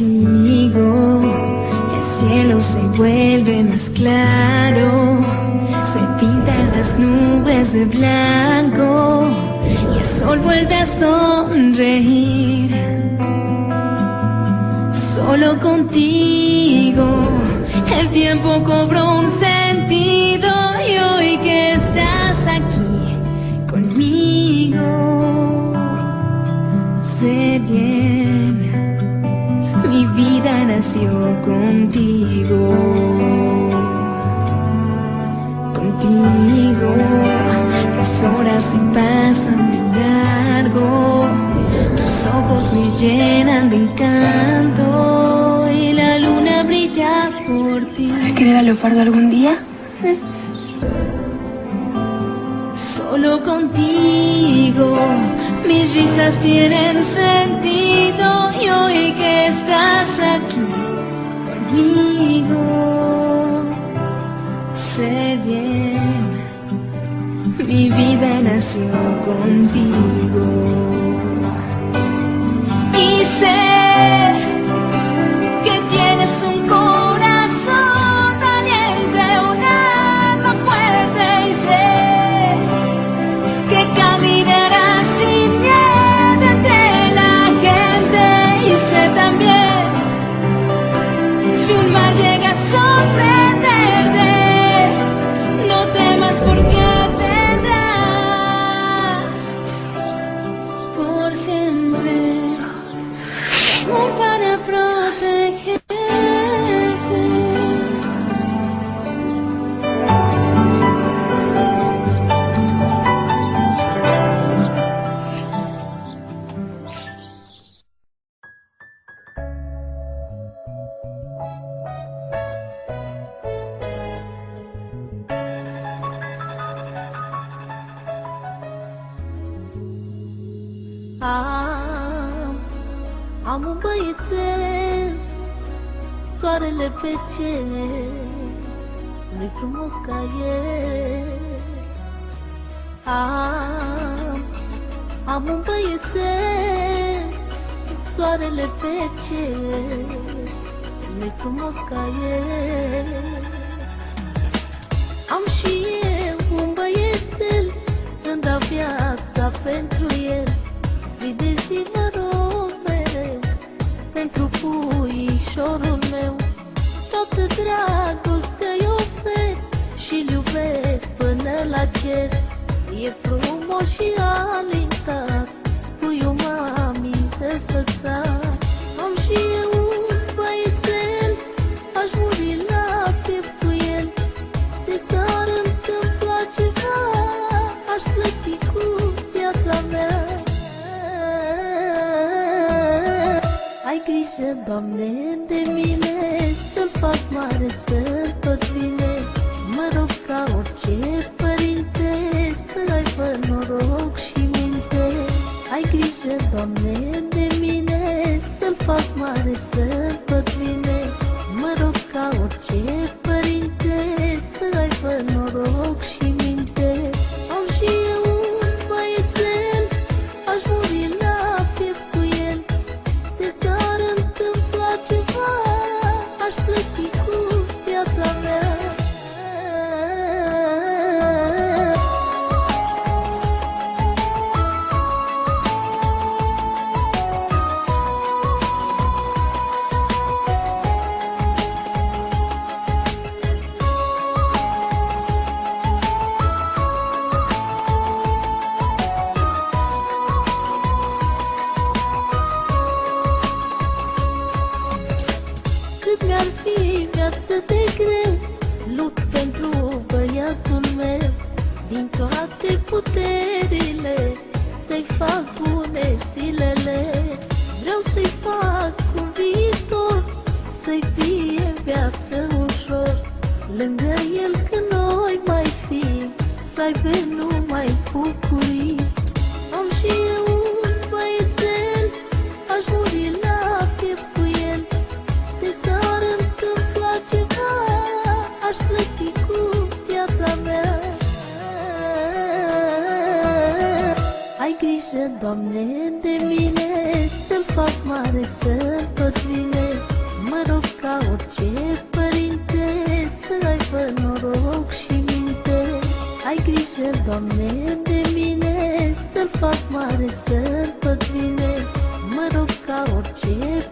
contigo el cielo se vuelve más claro, se pintan las nubes de blanco y el sol vuelve a sonreír. Solo contigo el tiempo cobró un sentido y hoy que estás aquí conmigo sé bien, mi vida nació contigo. Contigo las horas se pasan de largo, tus ojos me llenan de encanto y la luna brilla por ti. ¿Vas a querer a Leopardo algún día? Solo contigo mis risas tienen sentido y hoy que estás aquí conmigo sé bien, mi vida nació contigo. Y sé que tienes un corazón valiente, un alma fuerte y sé que caminarás sin miedo entre la gente y sé también si un mal llega a sorprenderte, no temas porque tendrás por siempre amor para protegerte. Am un băiețel, soarele pe cer, nu-i frumos ca el. Am un băiețel, soarele pe cer, nu-i frumos ca el. Am și eu un băiețel, îmi dau viața pentru el, zi de zi mă rog mereu pentru puișorul meu. Toată dragostea-i ofer și-l iubesc până la cer. E frumos și alintat, puiul mami răsfățat. Am și eu un băiețel, aș muri la piept cu el. De s-ar întâmpla ceva, aș plăti cu viața mea. Ai grijă, Doamne, de mine, să-l fac mare, să-l tot bine. Mă rog ca orice părinte, să aibă noroc și minte. Ai grijă, Doamne, de mine, să-l fac mare, să-l tot bine. Mă rog ca orice părinte, să aibă noroc și minte. Am și eu un băiețel, aș muri la piept cu el. De s-ar întâmpla ceva, aș plăti cu viața mea. Cât mi-ar fi viață de greu, lupt pentru băiatul meu. Din toate puterile să-i fac bune zilele. Vreau să-i fac un viitor, să-i fie viață ușor. Lângă el când noi mai fi, să aibă numai bucurii. Am și eu un băiețel, aș muri la piept cu el. De s-ar întâmpla ceva, aș plăti cu viața mea. Ai grijă, Doamne, de mine, să-l fac mare să-l văd bine. Mă rog ca orice părinte să aibă noroc și minte. Ai grijă, Doamne, de mine, să-l fac mare să-l văd bine. Mă rog ca orice